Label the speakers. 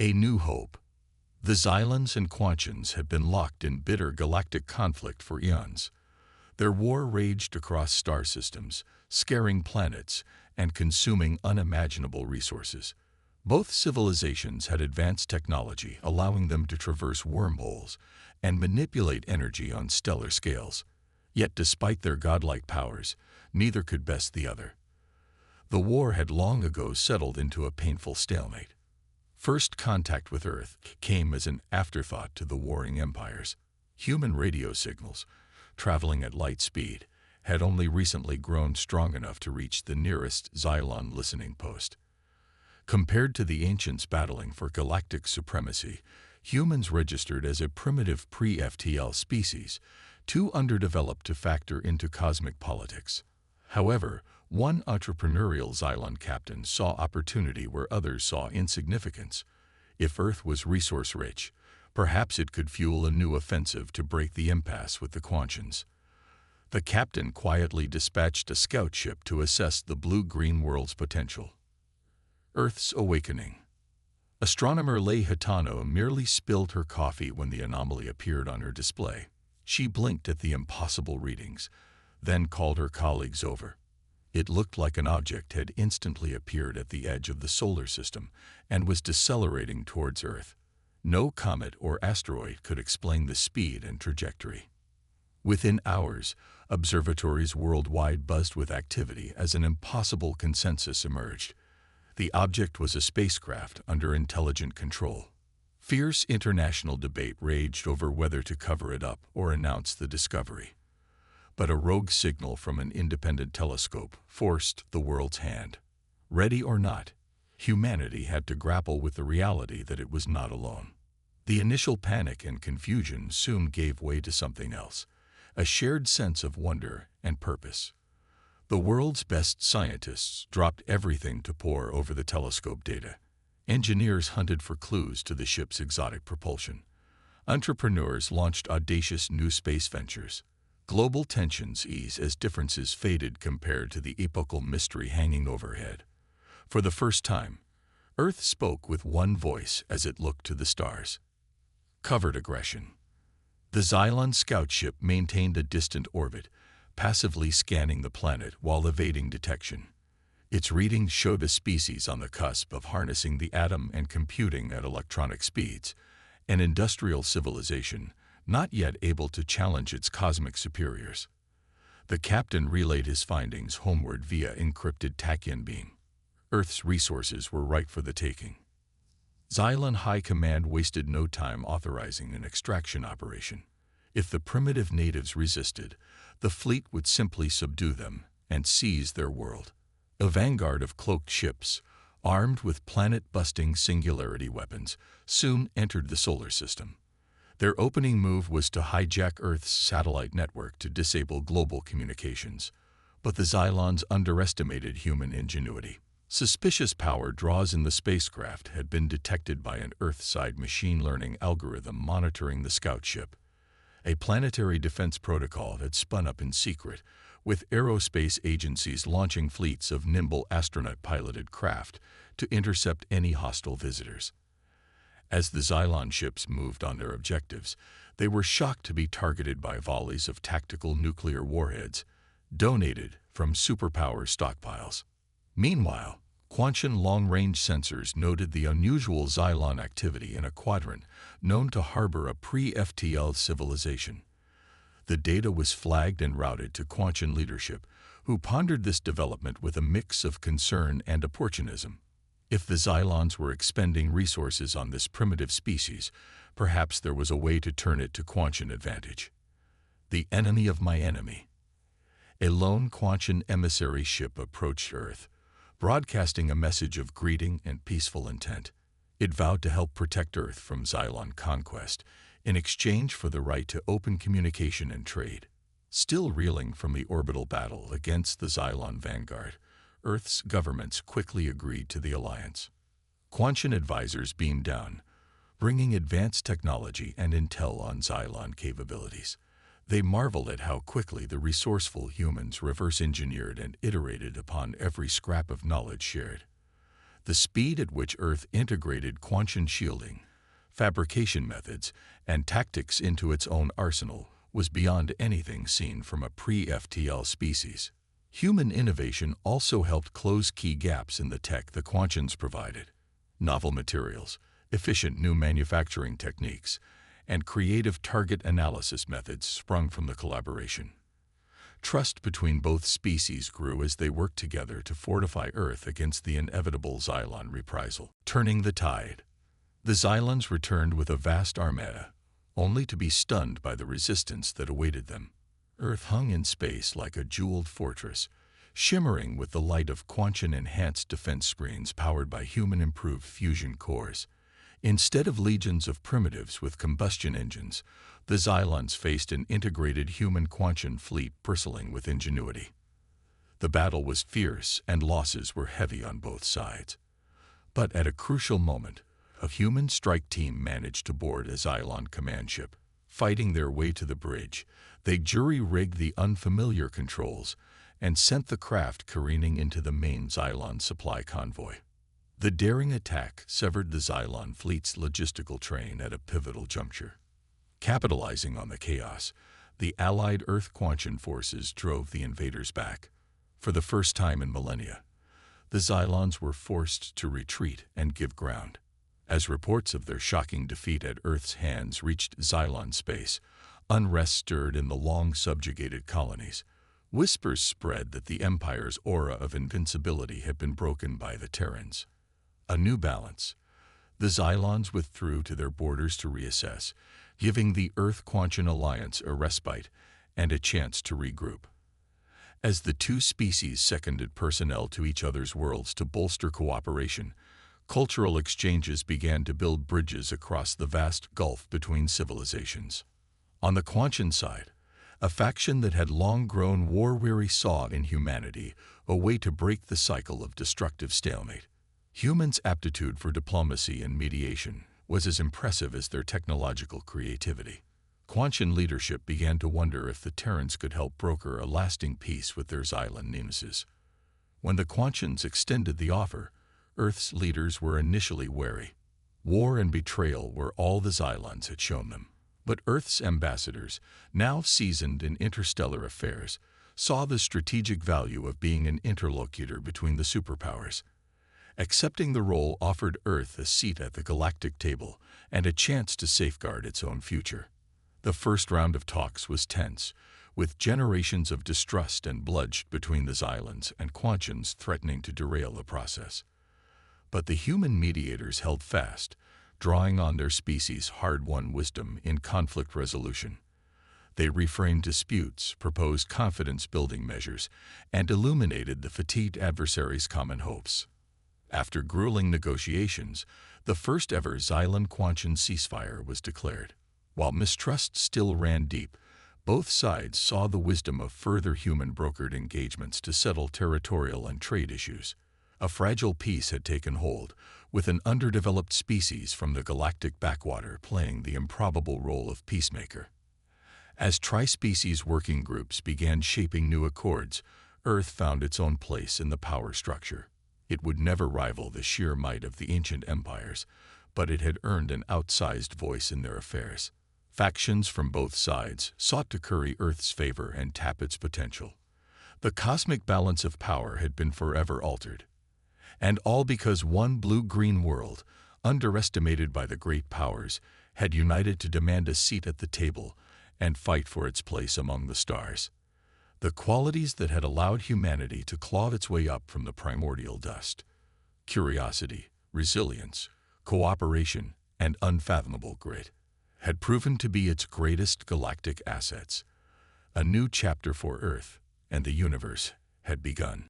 Speaker 1: A new hope. The Xylons and Quantians had been locked in bitter galactic conflict for eons. Their war raged across star systems, scaring planets and consuming unimaginable resources. Both civilizations had advanced technology, allowing them to traverse wormholes and manipulate energy on stellar scales. Yet despite their godlike powers, neither could best the other. The war had long ago settled into a painful stalemate. First contact with Earth came as an afterthought to the warring empires. Human radio signals, traveling at light speed, had only recently grown strong enough to reach the nearest Xylon listening post. Compared to the ancients battling for galactic supremacy, humans registered as a primitive pre-FTL species, too underdeveloped to factor into cosmic politics. However, one entrepreneurial Xylon captain saw opportunity where others saw insignificance. If Earth was resource-rich, perhaps it could fuel a new offensive to break the impasse with the Quantians. The captain quietly dispatched a scout ship to assess the blue-green world's potential. Earth's awakening. Astronomer Lei Hitano merely spilled her coffee when the anomaly appeared on her display. She blinked at the impossible readings, then called her colleagues over. It looked like an object had instantly appeared at the edge of the solar system and was decelerating towards Earth. No comet or asteroid could explain the speed and trajectory. Within hours, observatories worldwide buzzed with activity as an impossible consensus emerged. The object was a spacecraft under intelligent control. Fierce international debate raged over whether to cover it up or announce the discovery. But a rogue signal from an independent telescope forced the world's hand. Ready or not, humanity had to grapple with the reality that it was not alone. The initial panic and confusion soon gave way to something else, a shared sense of wonder and purpose. The world's best scientists dropped everything to pore over the telescope data. Engineers hunted for clues to the ship's exotic propulsion. Entrepreneurs launched audacious new space ventures. Global tensions eased as differences faded compared to the epochal mystery hanging overhead. For the first time, Earth spoke with one voice as it looked to the stars. Covert aggression. The Xylon scout ship maintained a distant orbit, passively scanning the planet while evading detection. Its readings showed a species on the cusp of harnessing the atom and computing at electronic speeds, an industrial civilization not yet able to challenge its cosmic superiors. The captain relayed his findings homeward via encrypted tachyon beam. Earth's resources were ripe for the taking. Xylon High Command wasted no time authorizing an extraction operation. If the primitive natives resisted, the fleet would simply subdue them and seize their world. A vanguard of cloaked ships, armed with planet-busting singularity weapons, soon entered the solar system. Their opening move was to hijack Earth's satellite network to disable global communications. But the Xylons underestimated human ingenuity. Suspicious power draws in the spacecraft had been detected by an Earth-side machine learning algorithm monitoring the scout ship. A planetary defense protocol had spun up in secret, with aerospace agencies launching fleets of nimble astronaut-piloted craft to intercept any hostile visitors. As the Xylon ships moved on their objectives, they were shocked to be targeted by volleys of tactical nuclear warheads, donated from superpower stockpiles. Meanwhile, Quantian long-range sensors noted the unusual Xylon activity in a quadrant known to harbor a pre-FTL civilization. The data was flagged and routed to Quantian leadership, who pondered this development with a mix of concern and opportunism. If the Xylons were expending resources on this primitive species, perhaps there was a way to turn it to Quantian advantage. The enemy of my enemy. A lone Quantian emissary ship approached Earth, broadcasting a message of greeting and peaceful intent. It vowed to help protect Earth from Xylon conquest in exchange for the right to open communication and trade. Still reeling from the orbital battle against the Xylon vanguard, Earth's governments quickly agreed to the alliance. Quantian advisors beamed down, bringing advanced technology and intel on Xylon capabilities. They marveled at how quickly the resourceful humans reverse-engineered and iterated upon every scrap of knowledge shared. The speed at which Earth integrated quantum shielding, fabrication methods, and tactics into its own arsenal was beyond anything seen from a pre-FTL species. Human innovation also helped close key gaps in the tech the quantians provided. Novel materials, efficient new manufacturing techniques, and creative target analysis methods sprung from the collaboration. Trust between both species grew as they worked together to fortify Earth against the inevitable Xylon reprisal. Turning the tide, the Xylons returned with a vast armada, only to be stunned by the resistance that awaited them. Earth hung in space like a jeweled fortress, shimmering with the light of quantum-enhanced defense screens powered by human-improved fusion cores. Instead of legions of primitives with combustion engines, the Xylons faced an integrated human quantum fleet bristling with ingenuity. The battle was fierce and losses were heavy on both sides. But at a crucial moment, a human strike team managed to board a Xylon command ship. Fighting their way to the bridge, they jury-rigged the unfamiliar controls and sent the craft careening into the main Xylon supply convoy. The daring attack severed the Xylon fleet's logistical train at a pivotal juncture. Capitalizing on the chaos, the allied Earth quantum forces drove the invaders back. For the first time in millennia, the Xylons were forced to retreat and give ground. As reports of their shocking defeat at Earth's hands reached Xylon space, unrest stirred in the long-subjugated colonies. Whispers spread that the Empire's aura of invincibility had been broken by the Terrans. A new balance. The Xylons withdrew to their borders to reassess, giving the Earth Quantum Alliance a respite and a chance to regroup. As the two species seconded personnel to each other's worlds to bolster cooperation, cultural exchanges began to build bridges across the vast gulf between civilizations. On the Quantian side, a faction that had long grown war-weary saw in humanity a way to break the cycle of destructive stalemate. Humans' aptitude for diplomacy and mediation was as impressive as their technological creativity. Quantian leadership began to wonder if the Terrans could help broker a lasting peace with their Xylon nemesis. When the Quantians extended the offer, Earth's leaders were initially wary. War and betrayal were all the Xylons had shown them. But Earth's ambassadors, now seasoned in interstellar affairs, saw the strategic value of being an interlocutor between the superpowers. Accepting the role offered Earth a seat at the galactic table and a chance to safeguard its own future. The first round of talks was tense, with generations of distrust and bloodshed between the Xylons and Quantians threatening to derail the process. But the human mediators held fast, drawing on their species' hard-won wisdom in conflict resolution. They reframed disputes, proposed confidence-building measures, and illuminated the fatigued adversaries' common hopes. After grueling negotiations, the first-ever Xylon-Quantian ceasefire was declared. While mistrust still ran deep, both sides saw the wisdom of further human-brokered engagements to settle territorial and trade issues. A fragile peace had taken hold, with an underdeveloped species from the galactic backwater playing the improbable role of peacemaker. As tri-species working groups began shaping new accords, Earth found its own place in the power structure. It would never rival the sheer might of the ancient empires, but it had earned an outsized voice in their affairs. Factions from both sides sought to curry Earth's favor and tap its potential. The cosmic balance of power had been forever altered. And all because one blue-green world, underestimated by the great powers, had united to demand a seat at the table and fight for its place among the stars. The qualities that had allowed humanity to claw its way up from the primordial dust: curiosity, resilience, cooperation, and unfathomable grit, had proven to be its greatest galactic assets. A new chapter for Earth and the universe had begun.